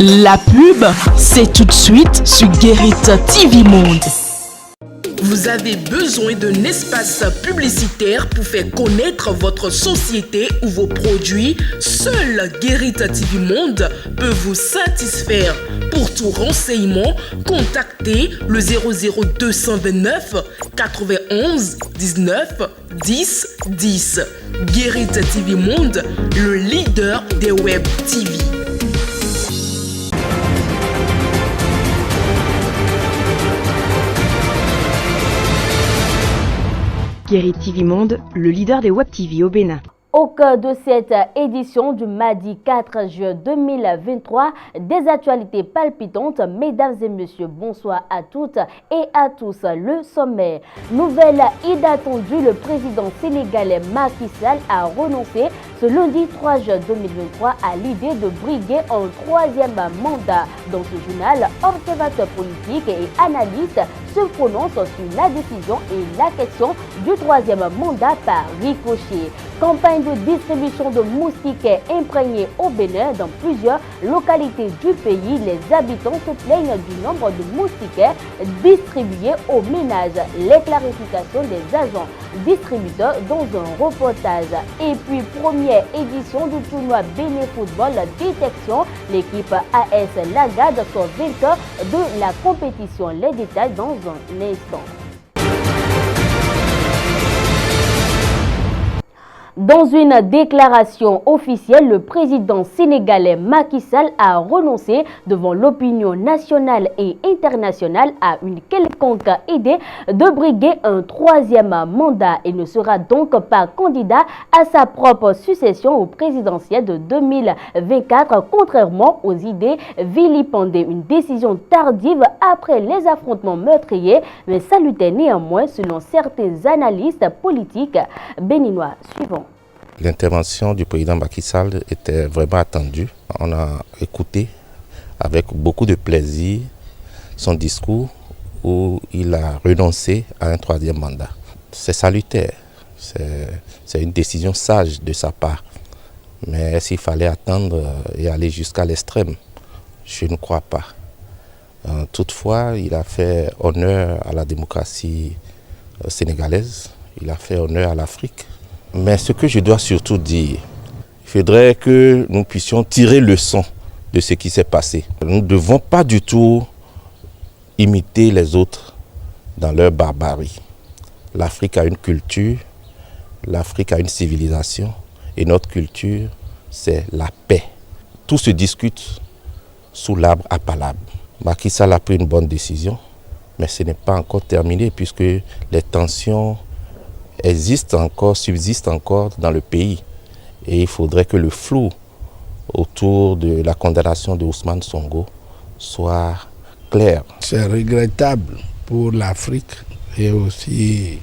La pub, c'est tout de suite sur Guérit TV Monde. Vous avez besoin d'un espace publicitaire pour faire connaître votre société ou vos produits? Seul Guérit TV Monde peut vous satisfaire. Pour tout renseignement, contactez le 00229 91 19 10 10. Guérit TV Monde, le leader des web TV. Guérit TV Monde, le leader des web TV au Bénin. Au cœur de cette édition du mardi 4 juin 2023, des actualités palpitantes. Mesdames et messieurs, bonsoir à toutes et à tous. Le sommet. Nouvelle inattendue, le président sénégalais Macky Sall a renoncé ce lundi 3 juin 2023 à l'idée de briguer un troisième mandat. Dans ce journal, observateurs politiques et analystes se prononcent sur la décision et la question du troisième mandat par ricochet. Campagne de distribution de moustiquaires imprégnés au Bénin. Dans plusieurs localités du pays, les habitants se plaignent du nombre de moustiquaires distribués aux ménages. Les clarifications des agents distributeurs dans un reportage. Et puis, première édition du tournoi Bénin Football Détection. L'équipe AS Lagade sort vainqueur de la compétition. Les détails dans un instant. Dans une déclaration officielle, le président sénégalais Macky Sall a renoncé devant l'opinion nationale et internationale à une quelconque idée de briguer un troisième mandat et ne sera donc pas candidat à sa propre succession au présidentiel de 2024, contrairement aux idées vilipendées. Une décision tardive après les affrontements meurtriers, mais salutaire néanmoins selon certains analystes politiques béninois. Suivant. L'intervention du président Macky Sall était vraiment attendue. On a écouté avec beaucoup de plaisir son discours où il a renoncé à un troisième mandat. C'est salutaire, c'est une décision sage de sa part. Mais s'il fallait attendre et aller jusqu'à l'extrême, je ne crois pas. Toutefois, il a fait honneur à la démocratie sénégalaise, il a fait honneur à l'Afrique. Mais ce que je dois surtout dire, il faudrait que nous puissions tirer leçon de ce qui s'est passé. Nous ne devons pas du tout imiter les autres dans leur barbarie. L'Afrique a une culture, l'Afrique a une civilisation et notre culture, c'est la paix. Tout se discute sous l'arbre à palabre. Macky Sall a pris une bonne décision, mais ce n'est pas encore terminé puisque les tensions subsistent encore dans le pays. Et il faudrait que le flou autour de la condamnation de Ousmane Sonko soit clair. C'est regrettable pour l'Afrique et aussi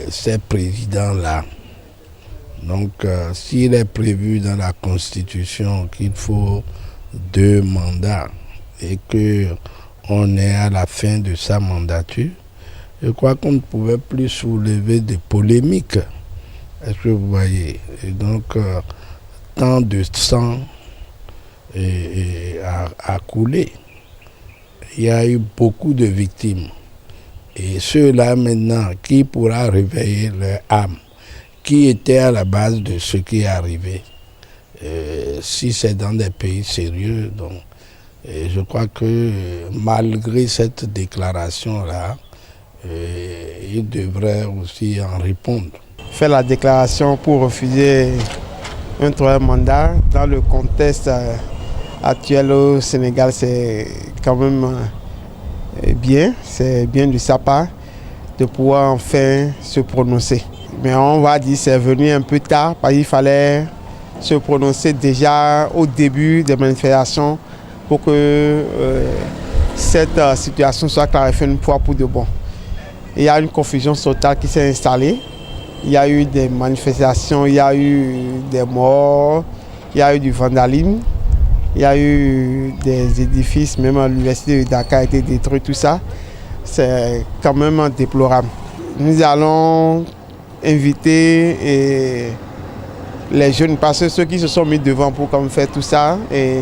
ces présidents-là. Donc, s'il est prévu dans la Constitution qu'il faut 2 mandats et qu'on est à la fin de sa mandature, je crois qu'on ne pouvait plus soulever de polémiques. Est-ce que vous voyez? Et donc, tant de sang a coulé. Il y a eu beaucoup de victimes. Et ceux-là maintenant, qui pourra réveiller leur âme? Qui était à la base de ce qui est arrivé? Si c'est dans des pays sérieux, donc, je crois que malgré cette déclaration-là, il devrait aussi en répondre. Faire la déclaration pour refuser un troisième mandat dans le contexte actuel au Sénégal, c'est quand même bien. C'est bien de sa part de pouvoir enfin se prononcer. Mais on va dire que c'est venu un peu tard parce qu'il fallait se prononcer déjà au début des manifestations pour que cette situation soit clarifiée une fois pour de bon. Il y a une confusion totale qui s'est installée. Il y a eu des manifestations, il y a eu des morts, il y a eu du vandalisme, il y a eu des édifices, même à l'université de Dakar a été détruit, tout ça. C'est quand même déplorable. Nous allons inviter les jeunes, parce que ceux qui se sont mis devant pour faire tout ça, et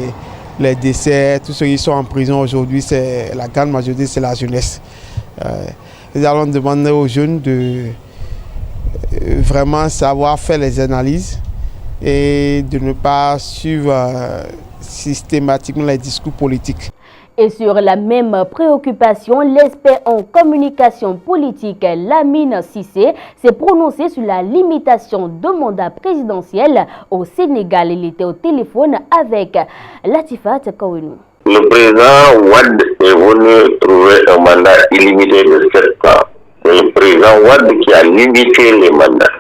les décès, tous ceux qui sont en prison aujourd'hui, la grande majorité, c'est la jeunesse. Nous allons demander aux jeunes de vraiment savoir faire les analyses et de ne pas suivre systématiquement les discours politiques. Et sur la même préoccupation, l'expert en communication politique Lamine Cissé s'est prononcé sur la limitation de mandat présidentiel au Sénégal. Il était au téléphone avec Latifat Kouenou. Le président Wade est venu trouver un mandat illimité de 7 ans. C'est le président Wade qui a limité les mandats.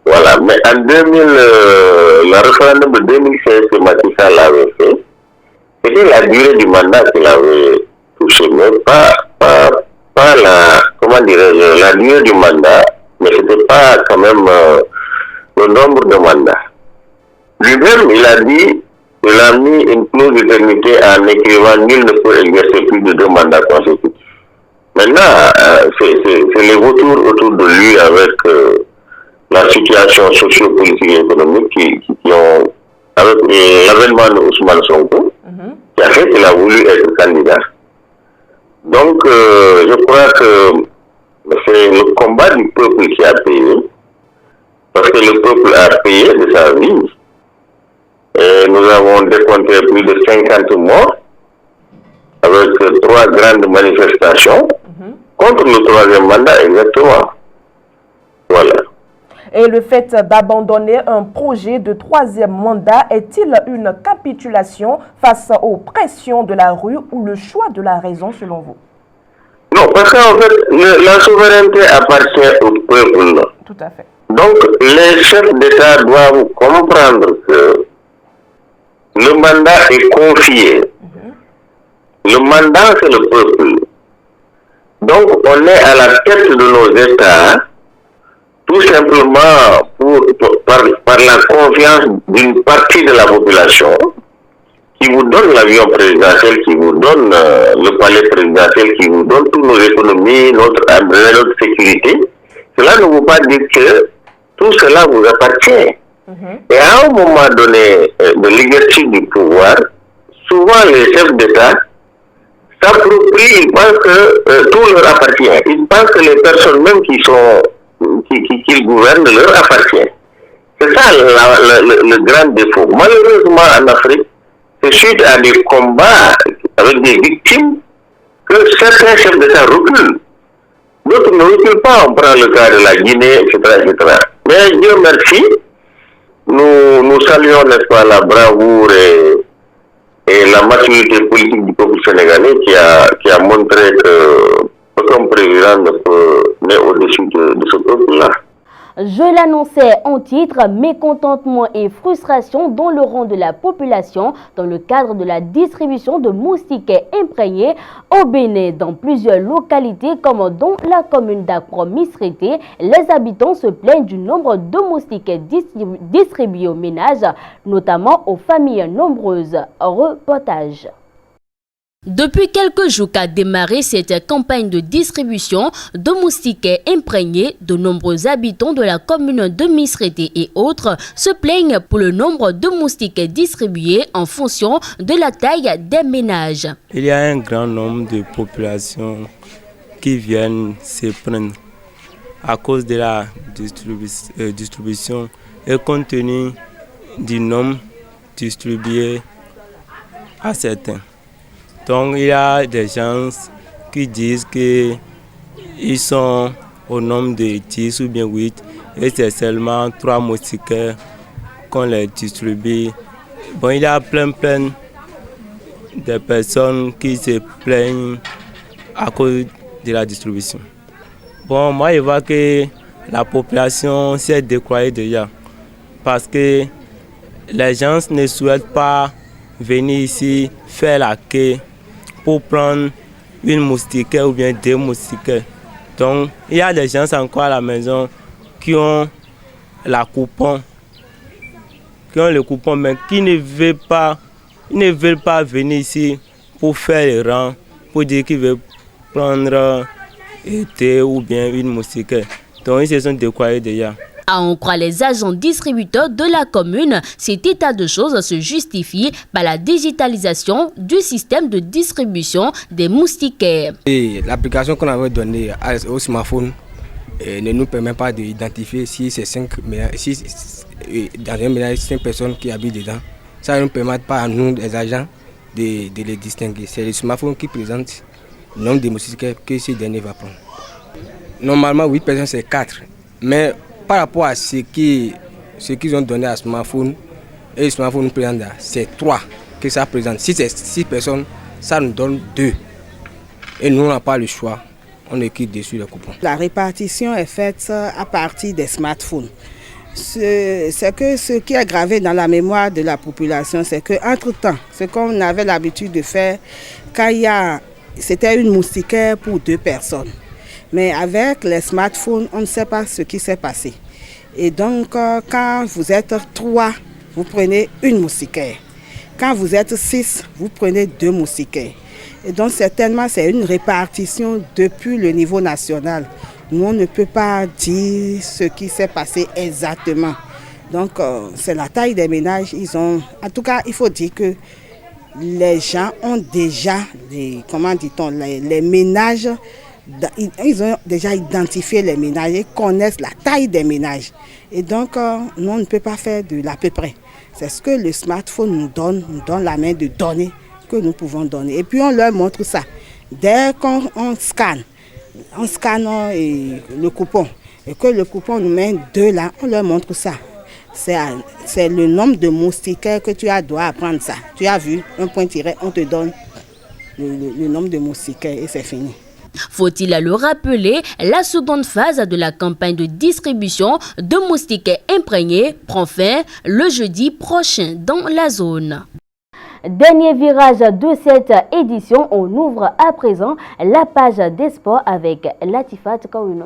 Voilà, mais en le référendum de 2016 que Macky Sall avait fait, c'était la durée du mandat qu'il avait touché, mais pas la durée du mandat, mais c'était pas quand même le nombre de mandats. Lui-même, il a dit, il a mis une clause d'éternité en écrivant nul ne peut exercer plus de 2 mandats consécutifs. Maintenant, c'est les retours autour de lui avec la situation socio-politique et économique qui ont, avec l'avènement de Ousmane Sonko, qui a fait qu'il a voulu être candidat. Donc, je crois que c'est le combat du peuple qui a payé, parce que le peuple a payé de sa vie. Et nous avons décompté plus de 50 morts, avec 3 grandes manifestations, contre le 3e mandat exactement. Voilà. Et le fait d'abandonner un projet de 3e mandat est-il une capitulation face aux pressions de la rue ou le choix de la raison selon vous? Non, parce qu'en fait, la souveraineté appartient au peuple. Tout à fait. Donc, les chefs d'État doivent comprendre que le mandat est confié. Le mandat, c'est le peuple. Donc, on est à la tête de nos États, tout simplement par la confiance d'une partie de la population qui vous donne l'avion présidentiel, qui vous donne le palais présidentiel, qui vous donne toutes nos économies, notre sécurité. Cela ne veut pas dire que tout cela vous appartient. Et à un moment donné de l'exercice du pouvoir, souvent les chefs d'État s'approprient, ils pensent que tout leur appartient. Ils pensent que les personnes même qui gouvernent leur appartient. C'est ça le grand défaut. Malheureusement en Afrique, c'est suite à des combats avec des victimes que certains chefs d'État reculent. D'autres ne reculent pas. On prend le cas de la Guinée, etc. Mais Dieu merci, nous saluons, n'est-ce pas, la bravoure et la maturité politique du peuple sénégalais qui a montré que aucun président ne peut naître au-dessus de ce peuple-là. Je l'annonçais en titre, mécontentement et frustration dans le rang de la population dans le cadre de la distribution de moustiques imprégnés au Bénin. Dans plusieurs localités comme dans la commune d'Akro-Misrété, les habitants se plaignent du nombre de moustiques distribués aux ménages, notamment aux familles nombreuses. Reportage. Depuis quelques jours qu'a démarré cette campagne de distribution de moustiques imprégnés, de nombreux habitants de la commune de Misrété et autres se plaignent pour le nombre de moustiques distribués en fonction de la taille des ménages. Il y a un grand nombre de populations qui viennent se plaindre à cause de la distribution et compte tenu du nombre distribué à certains. Donc il y a des gens qui disent qu'ils sont au nombre de 10 ou bien 8 et c'est seulement 3 moustiquaires qu'on les distribue. Bon, il y a plein de personnes qui se plaignent à cause de la distribution. Bon, moi je vois que la population s'est décroyée déjà parce que les gens ne souhaitent pas venir ici faire la queue pour prendre une moustiquaire ou bien 2 moustiquaires. Donc, il y a des gens encore à la maison qui ont le coupon, mais qui ne veulent pas venir ici pour faire le rang, pour dire qu'ils veulent prendre 2 ou bien une moustiquaire. Donc, ils se sont décroyés déjà. À en croire les agents distributeurs de la commune, cet état de choses se justifie par la digitalisation du système de distribution des moustiquaires. L'application qu'on avait donnée au smartphone ne nous permet pas d'identifier si c'est 5 personnes qui habitent dedans. Ça ne nous permet pas à nous, les agents, de les distinguer. C'est le smartphone qui présente le nombre de moustiquaires que ce dernier va prendre. Normalement, 8 personnes, c'est 4. Mais par rapport à ce qu'ils ont donné à smartphone, et le smartphone nous présente, c'est 3 que ça présente. Si c'est 6 personnes, ça nous donne 2. Et nous, on n'a pas le choix. On écrit dessus les coupons. La répartition est faite à partir des smartphones. C'est que ce qui est gravé dans la mémoire de la population, c'est qu'entre-temps, ce qu'on avait l'habitude de faire, c'était une moustiquaire pour 2 personnes. Mais avec les smartphones, on ne sait pas ce qui s'est passé. Et donc, quand vous êtes 3, vous prenez une moustiquaire. Quand vous êtes 6, vous prenez 2 moustiquaires. Et donc, certainement, c'est une répartition depuis le niveau national. Nous, on ne peut pas dire ce qui s'est passé exactement. Donc, c'est la taille des ménages. En tout cas, il faut dire que les gens ont déjà, les ménages, ils ont déjà identifié les ménages et connaissent la taille des ménages. Et donc, nous, on ne peut pas faire de l'à peu près. C'est ce que le smartphone nous donne la main de donner que nous pouvons donner. Et puis, on leur montre ça. Dès qu'on scanne le coupon et que le coupon nous met 2 là, on leur montre ça. C'est le nombre de moustiquaires que tu dois apprendre ça. Tu as vu, un point tiré, on te donne le nombre de moustiquaires et c'est fini. Faut-il le rappeler, la seconde phase de la campagne de distribution de moustiquaires imprégnés prend fin le jeudi prochain dans la zone. Dernier virage de cette édition, on ouvre à présent la page des sports avec Latifat Kaounou.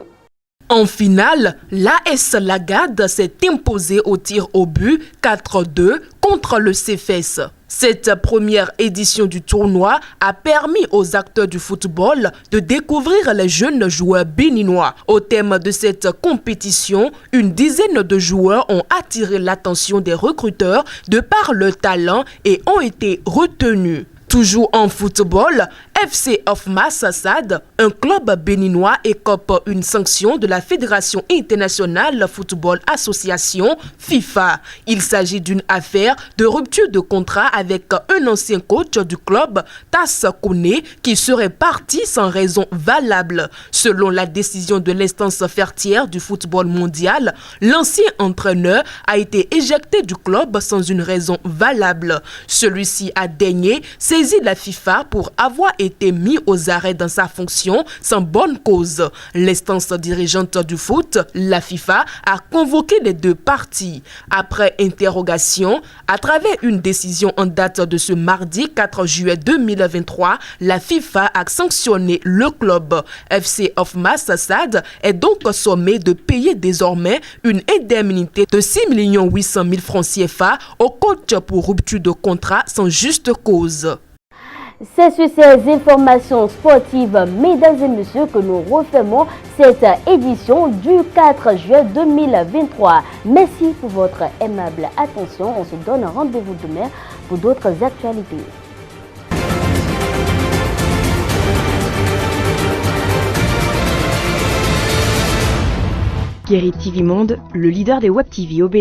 En finale, l'AS Lagade s'est imposée au tir au but 4-2 contre le CFS. Cette première édition du tournoi a permis aux acteurs du football de découvrir les jeunes joueurs béninois. Au thème de cette compétition, une dizaine de joueurs ont attiré l'attention des recruteurs de par leur talent et ont été retenus. Toujours en football, FC Ofma Sassad, un club béninois, écope une sanction de la Fédération internationale Football Association, FIFA. Il s'agit d'une affaire de rupture de contrat avec un ancien coach du club, Tass Kone, qui serait parti sans raison valable. Selon la décision de l'instance fertière du football mondial, l'ancien entraîneur a été éjecté du club sans une raison valable. Celui-ci a daigné saisi la FIFA pour avoir été mis aux arrêts dans sa fonction sans bonne cause. L'instance dirigeante du foot, la FIFA, a convoqué les 2 parties. Après interrogation, à travers une décision en date de ce mardi 4 juillet 2023, la FIFA a sanctionné le club. FC Ofma Sassad est donc sommé de payer désormais une indemnité de 6 800 000 francs CFA au coach pour rupture de contrat sans juste cause. C'est sur ces informations sportives, mesdames et messieurs, que nous refermons cette édition du 4 juillet 2023. Merci pour votre aimable attention. On se donne rendez-vous demain pour d'autres actualités. Guérit TV Monde, le leader des Web TV au Bénin.